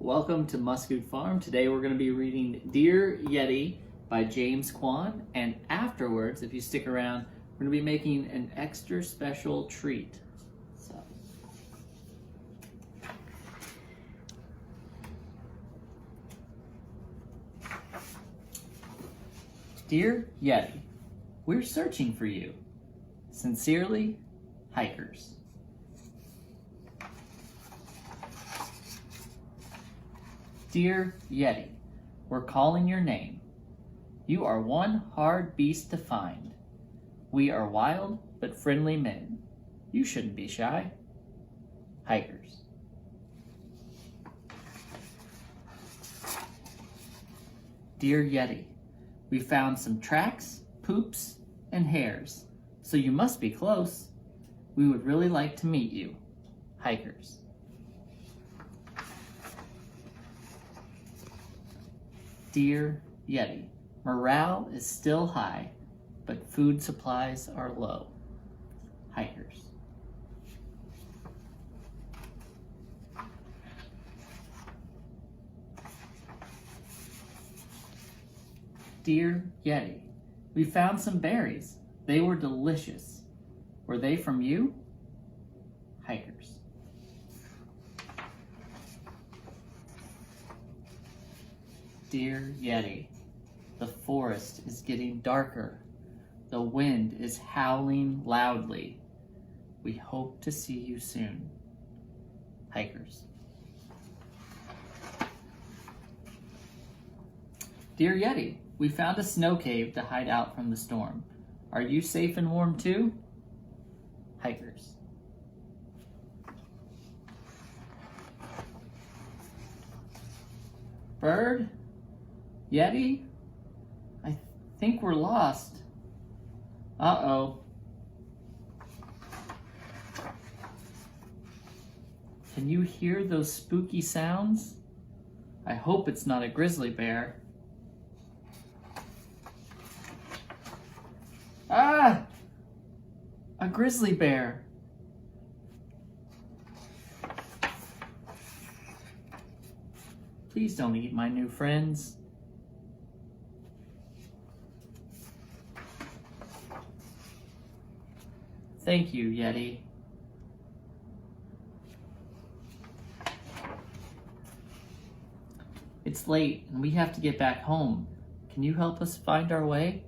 Welcome to Muscoot Farm. Today we're going to be reading Dear Yeti by James Kwan, and afterwards, if you stick around, we're going to be making an extra special treat. Dear Yeti, we're searching for you. Sincerely, Hikers. Dear Yeti, we're calling your name. You are one hard beast to find. We are wild but friendly men. You shouldn't be shy. Hikers. Dear Yeti, we found some tracks, poops, and hairs, so you must be close. We would really like to meet you. Hikers. Dear Yeti, morale is still high, but food supplies are low. Hikers. Dear Yeti, we found some berries. They were delicious. Were they from you? Hikers. Dear Yeti, the forest is getting darker. The wind is howling loudly. We hope to see you soon. Hikers. Dear Yeti, we found a snow cave to hide out from the storm. Are you safe and warm too? Hikers. Bird? Yeti? I think we're lost. Uh-oh. Can you hear those spooky sounds? I hope it's not a grizzly bear. Ah! A grizzly bear. Please don't eat my new friends. Thank you, Yeti. It's late and we have to get back home. Can you help us find our way?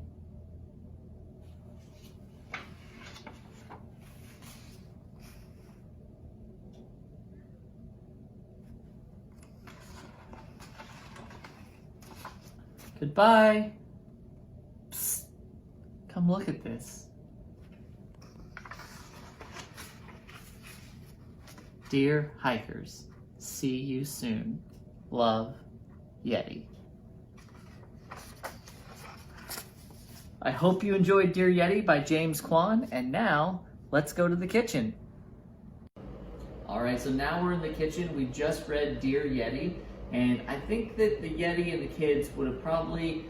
Goodbye. Psst. Come look at this. Dear Hikers, see you soon. Love, Yeti. I hope you enjoyed Dear Yeti by James Kwan, and now let's go to the kitchen. Alright, so now we're in the kitchen. We just read Dear Yeti, and I think that the Yeti and the kids would have probably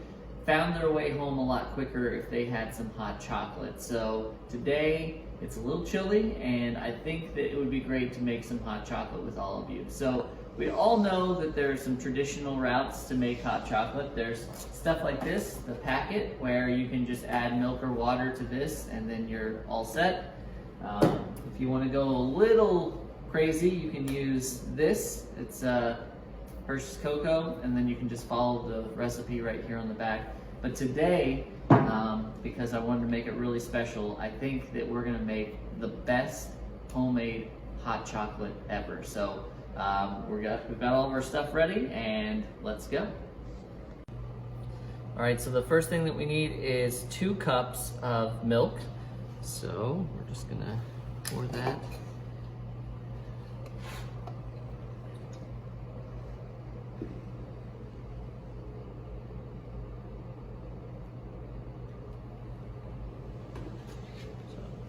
found their way home a lot quicker if they had some hot chocolate. So today it's a little chilly, and I think that it would be great to make some hot chocolate with all of you. So we all know that there are some traditional routes to make hot chocolate. There's stuff like this, the packet, where you can just add milk or water to this and then you're all set. If you want to go a little crazy, you can use this. It's Hershey's Cocoa, and then you can just follow the recipe right here on the back. But today, because I wanted to make it really special, I think that we're gonna make the best homemade hot chocolate ever. So we've got all of our stuff ready, and let's go. All right, so the first thing that we need is 2 cups of milk. So we're just gonna pour that.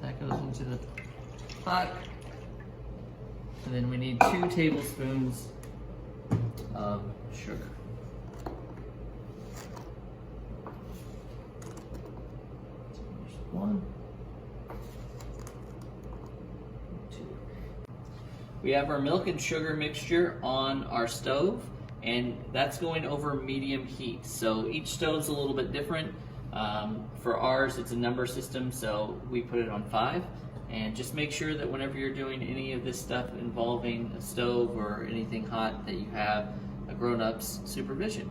That goes into the pot. And then we need 2 tablespoons of sugar. So there's 1, we have our milk and sugar mixture on our stove, and that's going over medium heat. So each stove's a little bit different. For ours, it's a number system, so we put it on 5. And just make sure that whenever you're doing any of this stuff involving a stove or anything hot, that you have a grown-up's supervision.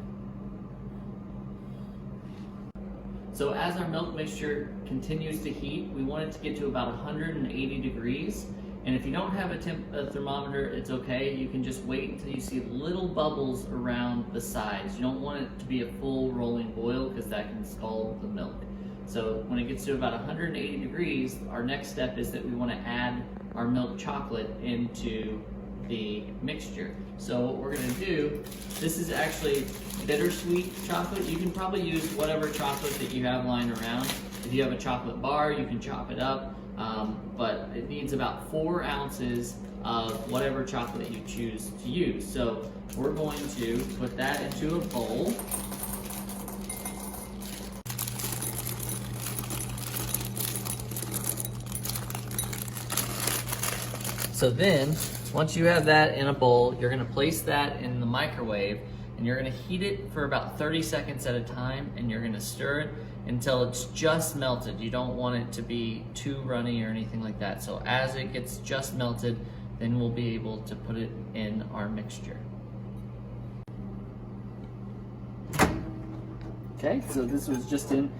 So as our milk mixture continues to heat, we want it to get to about 180 degrees. And if you don't have a thermometer, it's okay. You can just wait until you see little bubbles around the sides. You don't want it to be a full rolling boil because that can scald the milk. So when it gets to about 180 degrees, our next step is that we want to add our milk chocolate into the mixture. So what we're going to do, this is actually bittersweet chocolate. You can probably use whatever chocolate that you have lying around. If you have a chocolate bar, you can chop it up. But it needs about 4 ounces of whatever chocolate you choose to use. So we're going to put that into a bowl. So then, once you have that in a bowl, you're going to place that in the microwave, and you're going to heat it for about 30 seconds at a time, and you're going to stir it until it's just melted. You don't want it to be too runny or anything like that. So as it gets just melted, then we'll be able to put it in our mixture. Okay, so this was just in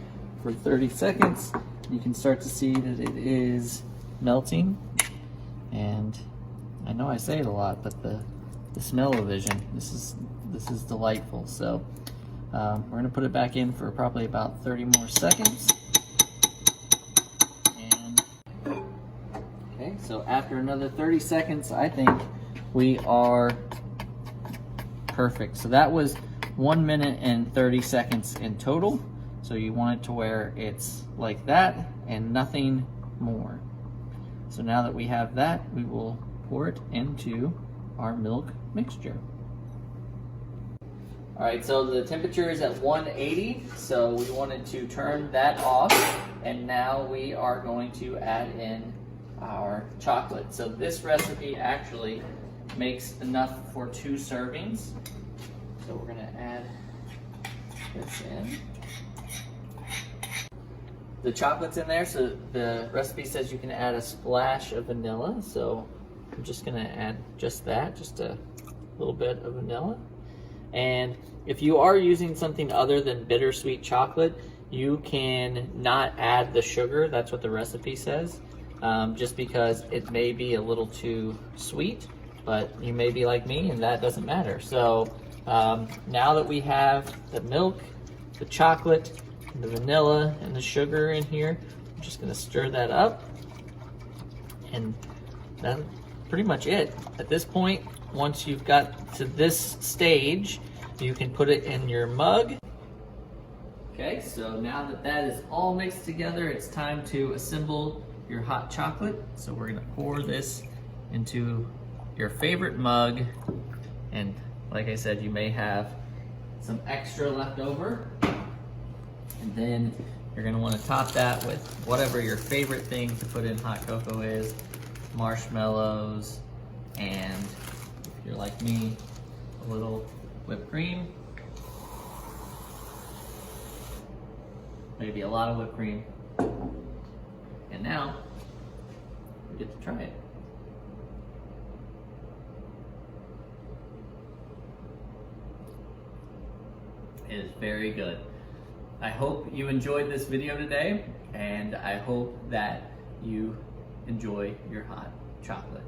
for 30 seconds. You can start to see that it is melting. And I know I say it a lot, but the smell-o-vision, this is delightful. So we're gonna put it back in for probably about 30 more seconds. And okay, so after another 30 seconds, I think we are perfect. So that was 1 minute and 30 seconds in total. So you want it to where it's like that and nothing more. So now that we have that, we will pour it into our milk mixture. All right, so the temperature is at 180, so we wanted to turn that off, and now we are going to add in our chocolate. So this recipe actually makes enough for 2 servings. So we're gonna add this in. The chocolate's in there, so the recipe says you can add a splash of vanilla. So I'm just gonna add just that, just a little bit of vanilla. And if you are using something other than bittersweet chocolate, you can not add the sugar. That's what the recipe says, just because it may be a little too sweet, but you may be like me and that doesn't matter. So now that we have the milk, the chocolate, the vanilla, and the sugar in here, I'm just gonna stir that up, and that's pretty much it. At this point, once you've got to this stage, you can put it in your mug. Okay, so now that that is all mixed together, it's time to assemble your hot chocolate. So we're gonna pour this into your favorite mug, and like I said, you may have some extra left over. And then you're gonna wanna top that with whatever your favorite thing to put in hot cocoa is, marshmallows, and if you're like me, a little whipped cream. Maybe a lot of whipped cream. And now, we get to try it. It is very good. I hope you enjoyed this video today, and I hope that you enjoy your hot chocolate.